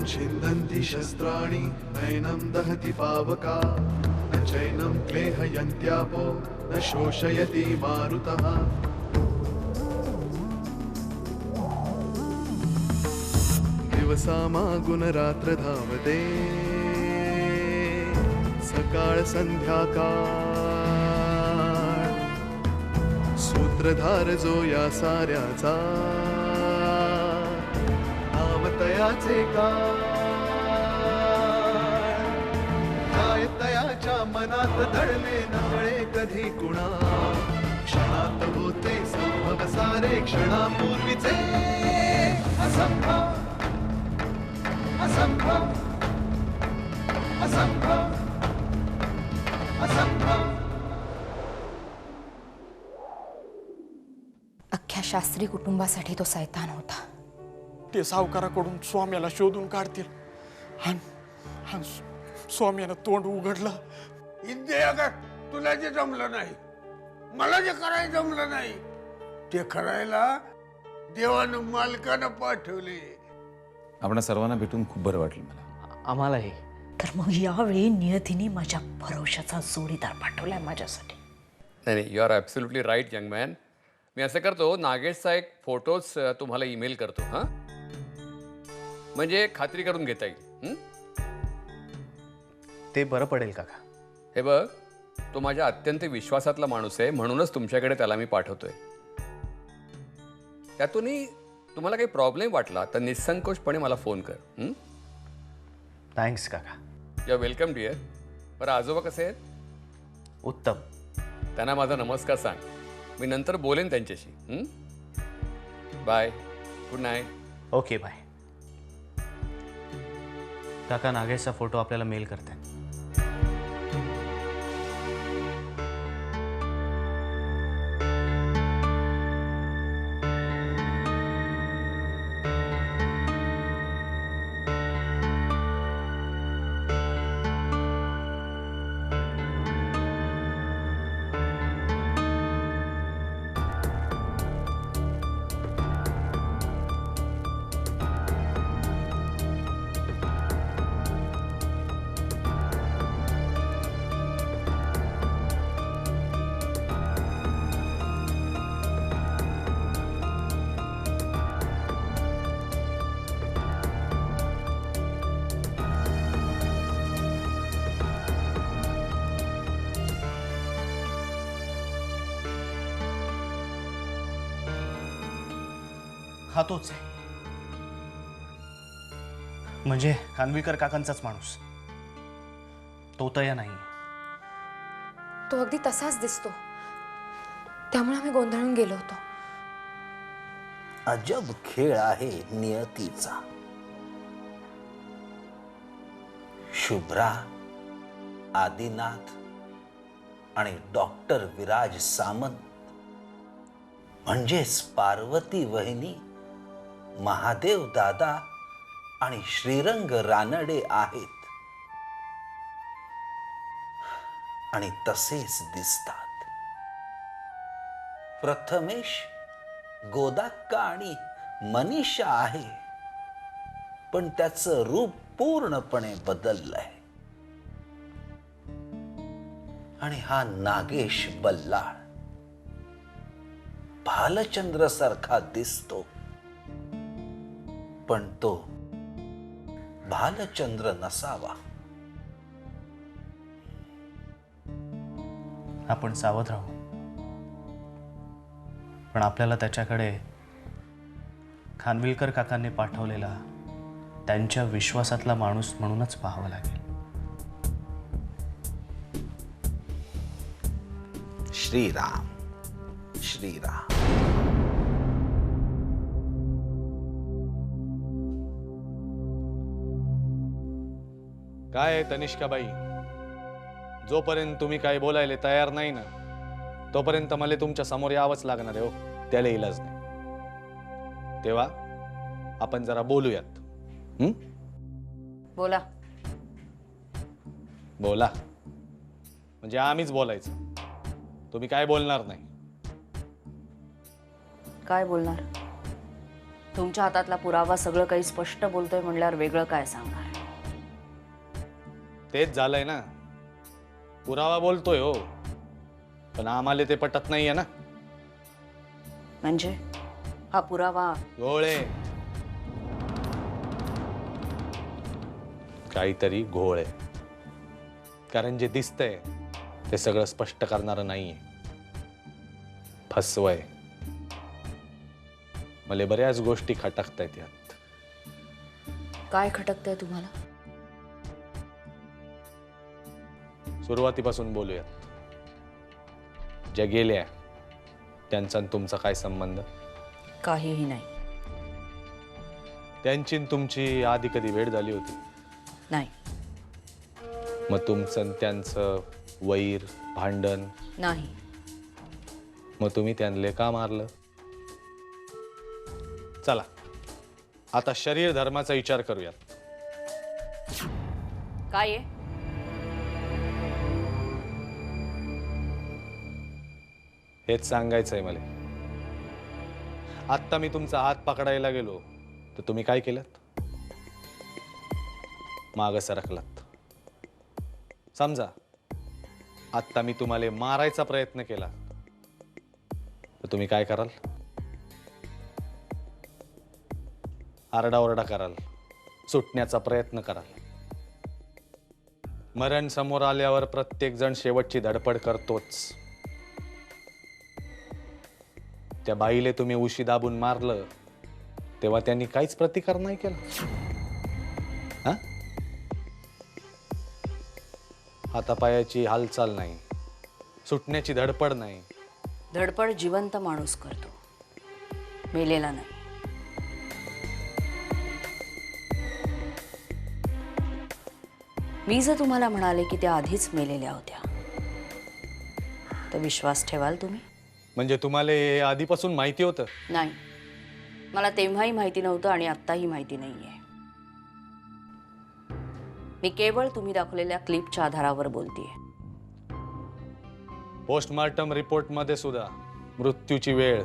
छिन्दन्ति शस्त्राणि नैनं दहति पावका न चैनं क्लेहयन्त्यापो न शोषयति मारुतः दिवसामागुन रात्र धावते सकाळ संध्याकाळ सूत्रधार जो या साऱ्याचा नावतयाचे काय तयाच्या मनात दडले नवळे कधी कुणा क्षणात होते संभव सारे क्षणापूर्वीचे असंभव असंभव असंभव असंभव. अख्ख्या शास्त्री कुटुंबासाठी तो सैतान होता. ते सावकाराकडून स्वाम्याला शोधून काढतील आणि स्वाम्यानं तोंड उघडलं. अगं तुला जे जमलं नाही, मला जे करायला जमलं नाही ते करायला देवानं मालकानं पाठवले. आपण सर्वांना भेटून खूप बरं वाटलं मला. आम्हालाही. तर मग यावेळी नियतीने माझ्या भरोशाचा जोडीदार पाठवलाय माझ्यासाठी. नाही, you are absolutely right young man. मी असं करतो, नागेशचा एक फोटोच तुम्हाला ईमेल करतो हां, म्हणजे खात्री करून घेता येईल. ते बरं पडेल काका. हे बघ, तो माझ्या अत्यंत विश्वासातला माणूस आहे, म्हणूनच तुमच्याकडे त्याला मी पाठवतोय. त्यातूनही तुम्हाला काही प्रॉब्लेम वाटला तर निसंकोचपणे मला फोन कर. थँक्स काका. You are welcome dear. बरं, आजोबा कसे आहेत? उत्तम. त्यांना माझा नमस्कार सांग. मी नंतर बोलेन त्यांच्याशी. Bye, good night. Okay bye. काका, नागेशचा फोटो आपल्याला मेल करते. हा तोच आहे, म्हणजे खानविलकर काकांचाच माणूस. तो तया नाही. तो अगदी तसाच दिसतो, त्यामुळे आम्ही गोंधळून गेलो होतो. अजब खेळ आहे नियतीचा. शुभ्रा, आदिनाथ आणि डॉक्टर विराज सामंत म्हणजेच पार्वती वहिनी, महादेव दादा आणि श्रीरंग रानडे आहेत आणि तसेच दिसतात. प्रथमेश, गोदाक्का आणि मनीषा आहे, पण त्याचं रूप पूर्णपणे बदललंय. आणि हा नागेश बल्लाळ भालचंद्र सारखा दिसतो, पण तो भालचंद्र नसावा. आपण सावध राहू, पण आपल्याला त्याच्याकडे खानविलकर काकांनी पाठवलेला त्यांच्या विश्वासातला माणूस म्हणूनच पाहावं लागेल. श्रीराम श्रीराम. काय तनिष्काबाई, जोपर्यंत तुम्ही काही बोलायला तयार नाही ना, तोपर्यंत मला तुमच्या समोर यावंच लागणार आहे. हो, त्याला इलाज नाही. तेव्हा आपण जरा बोलूयात. बोला. बोला म्हणजे आम्हीच बोलायचं, तुम्ही काय बोलणार नाही. काय बोलणार? तुमच्या हातातला पुरावा सगळं काही स्पष्ट बोलतोय म्हणल्यावर वेगळं काय सांगणार? तेच झालंय ना, पुरावा बोलतोय हो, पण आम्हाला ते पटत नाहीये ना. म्हणजे हा पुरावा घोळे, काहीतरी घोळ आहे. कारण जे दिसतंय ते सगळं स्पष्ट करणारं नाहीये, फसवय. मला बऱ्याच गोष्टी खटकतायत यात. काय खटकतंय तुम्हाला? सुरुवातीपासून बोलूयात. ज्या गेल्या त्यांचा आणि तुमचा काय संबंध? काहीही नाही. त्यांची आणि तुमची आधी कधी भेट झाली होती? नाही. मग तुमचं आणि त्यांचं वैर भांडण? नाही. मग तुम्ही त्यांना का मारलं? चला आता शरीर धर्माचा विचार करूयात. काय आहे? हेच सांगायचंय मला. आत्ता मी तुमचा हात पकडायला गेलो तर तुम्ही काय केलं? मागं सरकलात. समजा आत्ता मी तुम्हाला मारायचा प्रयत्न केला तर तुम्ही काय कराल? आरडाओरडा कराल, सुटण्याचा प्रयत्न कराल. मरण समोर आल्यावर प्रत्येक जण शेवटची धडपड करतोच. त्या बाईले तुम्ही उशी दाबून मारलं तेव्हा त्यांनी काहीच प्रतिकार नाही केला. हा? हातापायाची हालचाल नाही, सुटण्याची धडपड नाही. धडपड जिवंत माणूस करतो, मेलेला नाही. मी जर तुम्हाला म्हणाले की त्या आधीच मेलेल्या होत्या तर विश्वास ठेवाल तुम्ही? म्हणजे तुम्हाला हे आधीपासून माहिती होतं? नाही, मला तेव्हाही माहिती नव्हतं आणि आत्ताही माहिती नाहीये. मी केवळ तुम्ही दाखवलेल्या क्लिपच्या आधारावर बोलतेय. पोस्टमॉर्टम रिपोर्टमध्ये सुद्धा मृत्यूची वेळ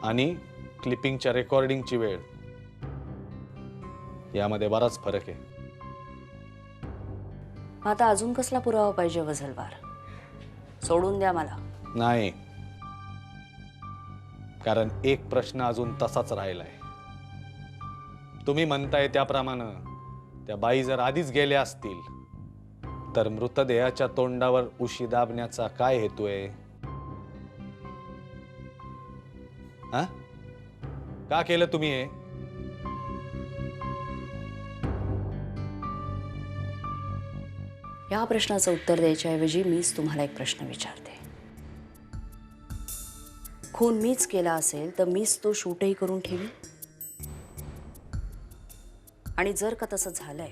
आणि क्लिपिंगच्या रेकॉर्डिंगची वेळ यामध्ये बराच फरक आहे. आता अजून कसला पुरावा पाहिजे वझलवार? सोडून द्या मला. नाही, कारण एक प्रश्न अजून तसाच राहिलाय. तुम्ही म्हणताय त्याप्रमाणे त्या बाई जर आधीच गेल्या असतील तर मृतदेहाच्या तोंडावर उशी दाबण्याचा काय हेतू आहे? हा? का केलं तुम्ही हे? या प्रश्नाचं उत्तर द्यायच्याऐवजी मीच तुम्हाला एक प्रश्न विचारते. खून मीच केला असेल तर मीच तो शूटही करून ठेवी? आणि जर का तसं झालंय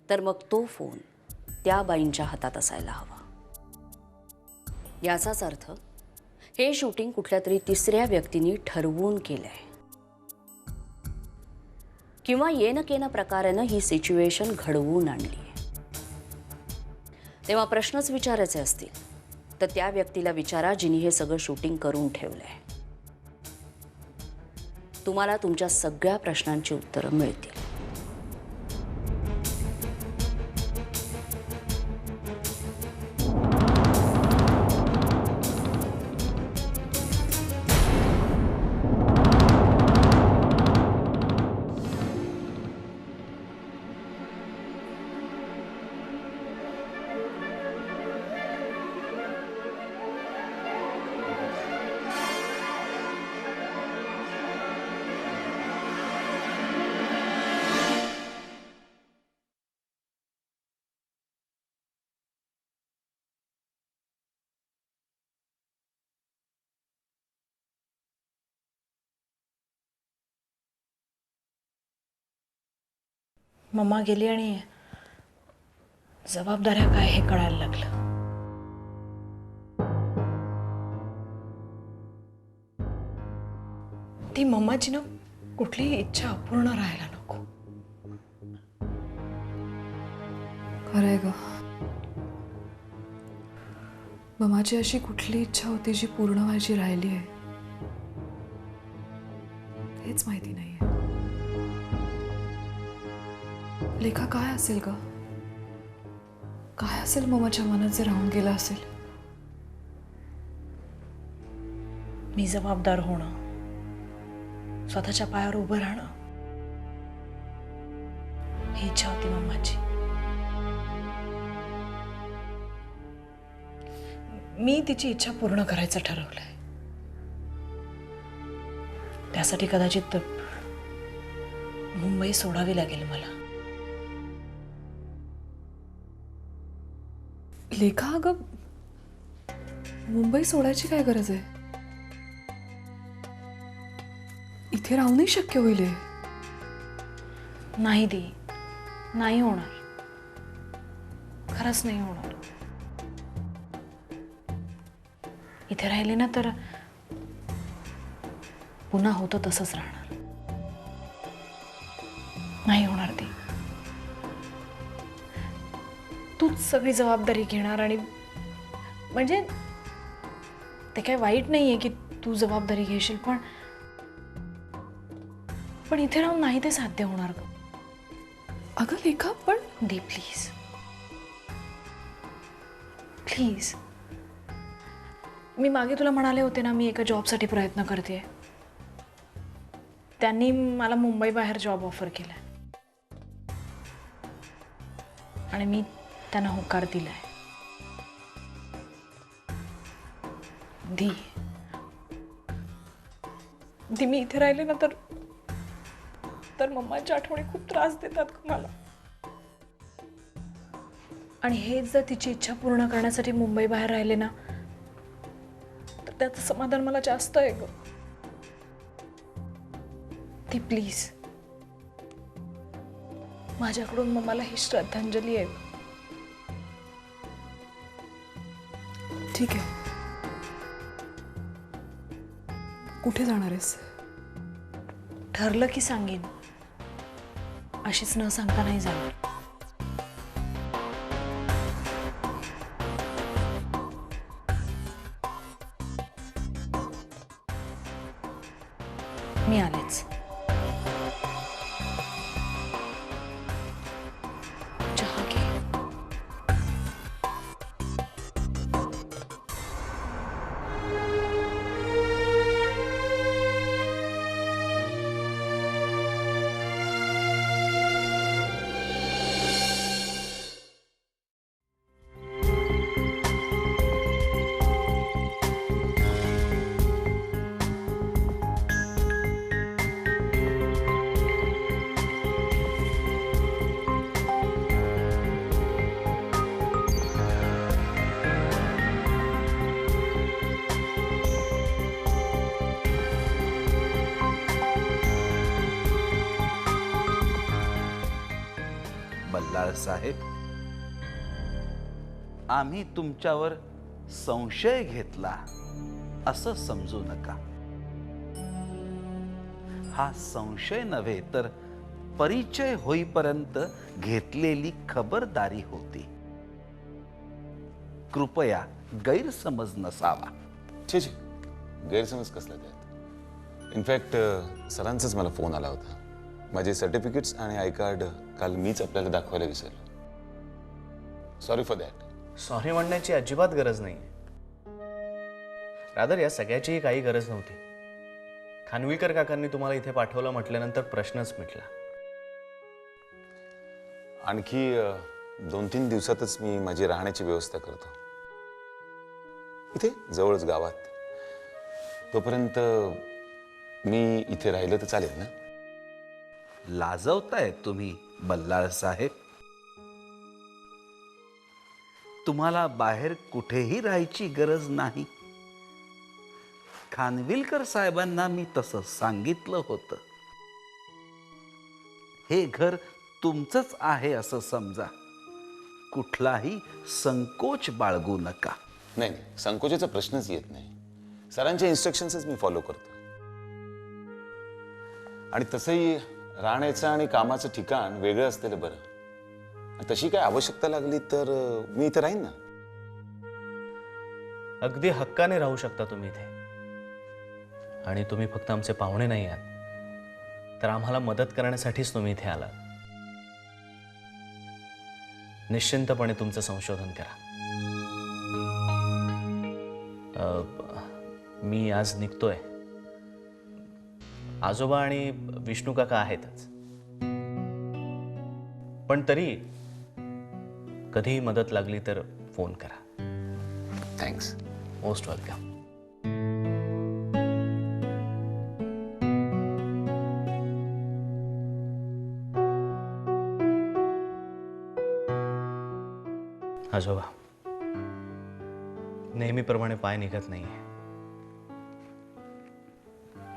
तर मग तो फोन त्या बाईंच्या हातात असायला हवा. याचाच अर्थ हे शूटिंग कुठल्या तरी तिसऱ्या व्यक्तीने ठरवून केलंय किंवा येन केन प्रकारानं ही सिच्युएशन घडवून आणली. तेव्हा प्रश्नच विचारायचे असतील तर त्या व्यक्तीला विचारा जिने हे सगळं शूटिंग करून ठेवलंय. तुम्हाला तुमच्या सगळ्या प्रश्नांची उत्तरं मिळतील. मम्मा गेली आणि जबाबदाऱ्या काय हे कळायला लागलं. ती मम्माची ना कुठलीही इच्छा अपूर्ण राहायला नको. खरंय ग, ममाची अशी कुठली इच्छा होती जी पूर्ण व्हायची राहिली आहे? काहीच माहिती नाहीये. लेखा काय असेल ग? काय असेल ममाच्या मनात जे राहून गेलं असेल? मी जबाबदार होणं, स्वतःच्या पायावर उभं राहणं, ही इच्छा होती मम्माची. मी तिची इच्छा पूर्ण करायचं ठरवलंय. त्यासाठी कदाचित मुंबई सोडावी लागेल मला. लेखा, अगं मुंबई सोडायची काय गरज आहे? इथे राहूनही शक्य होईल हे. नाही दी, नाही होणार. खरंच नाही होणार. इथे राहिले ना तर पुन्हा होतं तसंच राहणार. नाही होणार ती. तूच सगळी जबाबदारी घेणार आणि म्हणजे ते काय वाईट नाहीये की तू जबाबदारी घेशील, पण इथे राहून नाही ते साध्य होणार ग. अगं लेखा, पण दे प्लीज प्लीज. मी मागे तुला म्हणाले होते ना, मी एका जॉबसाठी प्रयत्न करते. त्यांनी मला मुंबई बाहेर जॉब ऑफर केलाय आणि मी त्यांना होकार दिलाय. दी मी इथे राहिले ना तर मम्माच्या आठवणी खूप त्रास देतात मला. आणि हेच जर तिची इच्छा पूर्ण करण्यासाठी मुंबई बाहेर राहिले ना तर त्याचं समाधान मला जास्त आहे ग. ती प्लीज माझ्याकडून मम्माला ही श्रद्धांजली आहे. ठीक आहे. कुठे जाणार आहेस? ठरलं की सांगेन. अशीच न सांगता नाही जाणार. मी आलेच. चहा घे. बल्लाळ साहेब, आम्ही तुमच्यावर संशय घेतला असं समजू नका. हा संशय नव्हे तर परिचय होईपर्यंत घेतलेली खबरदारी होती. कृपया गैरसमज नसावा. छे छे, गैरसमज कसला त्यात? इनफॅक्ट सरांचाच मला फोन आला होता. माझे सर्टिफिकेट्स आणि आय कार्ड काल मीच आपल्याला दाखवायला विसरलो. Sorry for that. सॉरी म्हणण्याची अजिबात गरज नाही. रादर या सगळ्याचीही काही गरज नव्हती. खानविलकर काकांनी तुम्हाला इथे पाठवलं म्हटल्यानंतर प्रश्नच मिटला. आणखी 2-3 दिवसातच मी माझी राहण्याची व्यवस्था करतो इथे जवळच गावात. तोपर्यंत मी इथे राहिलं तर चालेल ना? लाजवताय तुम्ही बल्लाळ साहेब. तुम्हाला बाहेर कुठेही राहायची गरज नाही. खानविलकर साहेबांना मी तसं सांगितलं होतं. हे घर तुमचंच आहे असं समजा. कुठलाही संकोच बाळगू नका. नाही नाही, संकोचाचा प्रश्नच येत नाही. सरांच्या इन्स्ट्रक्शन्सच मी फॉलो करतो. आणि तसंही राहण्याचं आणि कामाचं ठिकाण वेगळं असलेलं बरं. तशी काय आवश्यकता लागली तर मी इथे राहीन ना. अगदी हक्काने राहू शकता तुम्ही इथे. आणि तुम्ही फक्त आमचे पाहुणे नाही आहात, तर आम्हाला मदत करण्यासाठीच तुम्ही इथे आलात. निश्चिंतपणे तुमचं संशोधन करा. मी आज निघतोय. आजोबा आणि विष्णू काका आहेतच, पण तरी कधीही मदत लागली तर फोन करा. थँक्स. Most welcome. आजोबा, नेहमीप्रमाणे पाय निघत नाहीये,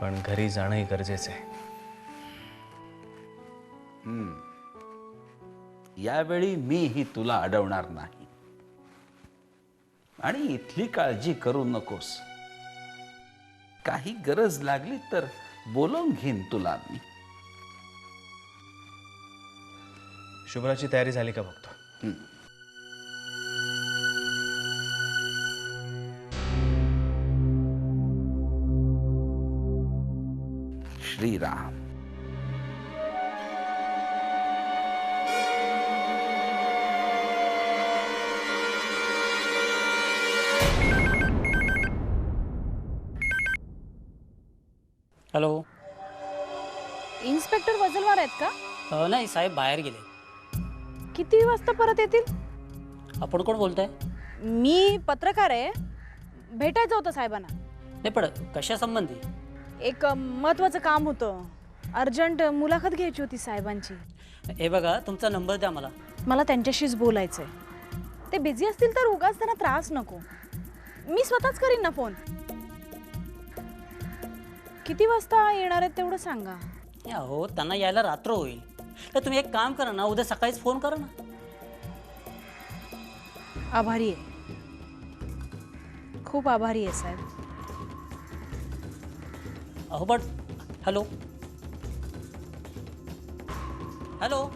पण घरी जाणंही गरजेचं आहे. यावेळी मीही तुला अडवणार नाही आणि इथली काळजी करू नकोस. काही गरज लागली तर बोलवून घेईन तुला मी. शुभ्राची तयारी झाली का बघतो. श्रीराम. हॅलो. इन्स्पेक्टर वजलवार आहेत का? नाही साहेब बाहेर गेले. किती वाजता परत येतील? आपण कोण बोलताय? मी पत्रकार आहे, भेटायचं होतं साहेबांना. नाही पण कशा संबंधी? एक महत्वाचं काम होतं, अर्जंट मुलाखत घ्यायची होती साहेबांची. हे बघा, तुमचा नंबर द्या मला. मला त्यांच्याशीच बोलायचंय. ते बिझी असतील तर उगाच त्यांना त्रास नको. मी स्वतःच करीन ना फोन. किती वाजता येणार आहेत तेवढं सांगा. हो, त्यांना यायला रात्र होईल, तर तुम्ही एक काम करा ना, उद्या सकाळीच फोन करा ना. आभारी आहे, खूप आभारी आहे साहेब. अहो पण हॅलो हॅलो.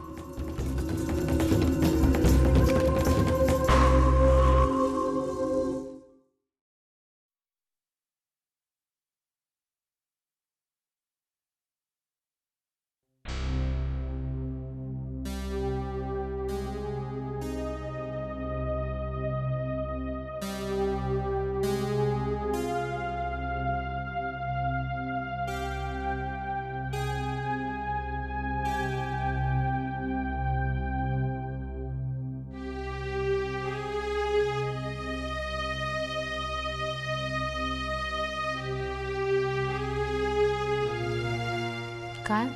काय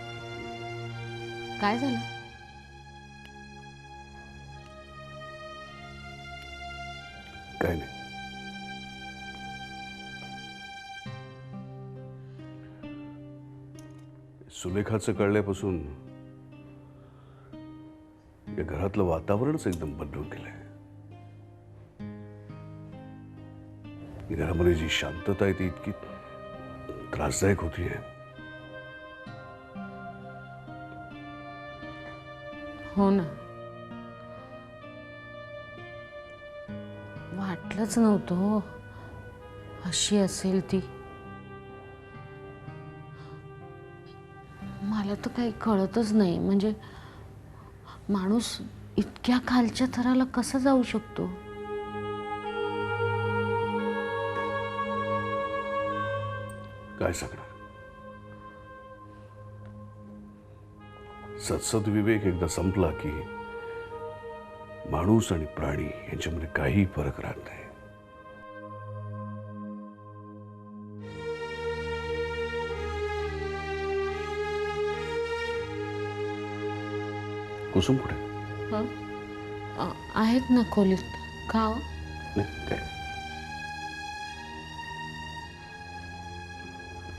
काय झालं? काय नाही. सुलेखाचं कळल्यापासून या घरातलं वातावरणच एकदम बदलून गेलंय. घरामध्ये जी शांतता आहे ती इतकी त्रासदायक होतीये. हो ना, वाटलंच नव्हतं हो अशी असेल ती. मला तर काही कळतच नाही, म्हणजे माणूस इतक्या खालच्या थराला कसा जाऊ शकतो. काय सांगणार. सत्सद विवेक एकदा संपला की माणूस आणि प्राणी यांच्यामध्ये काही फरक राहत नाही. कुसुम कुठे? आहेत ना खोलीत. का हो? नाही काय.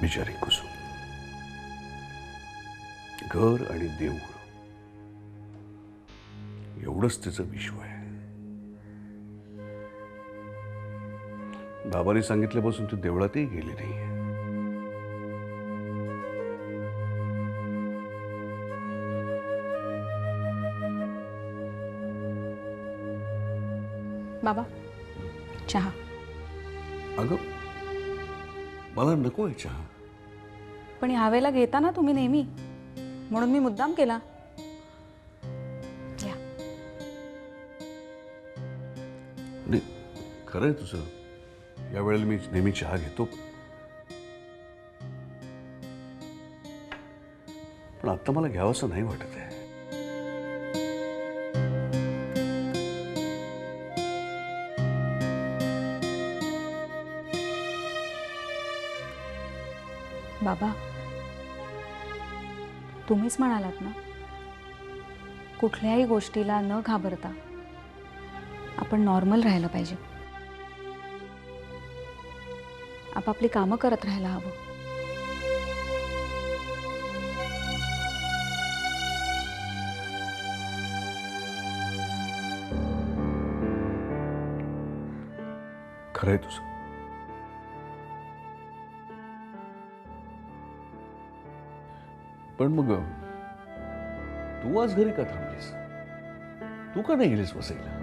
बिचारी कुसुम. घर आणि देऊळ एवढंच तिचं विश्व आहे. बाबांनी सांगितल्यापासून ती देवळातही गेली नाही. बाबा चहा. अगं मला नको आहे चहा. पण ह्यावेळेला घेता ना तुम्ही नेहमी. म्हणून मी मुद्दाम केला. या. नाही खरं आहे तुझं. यावेळेला मी नेहमी चहा घेतो, पण आता मला घ्यावंसं नाही वाटत आहे. बाबा, तुम्हीच म्हणालात ना, कुठल्याही गोष्टीला न घाबरता आपण नॉर्मल राहायला पाहिजे. आपापली कामं करत राहायला हवं. खरं आहे तुझं. पण मग तू आज घरी का थांबलीस? तू का नाही गेलीस वसईला?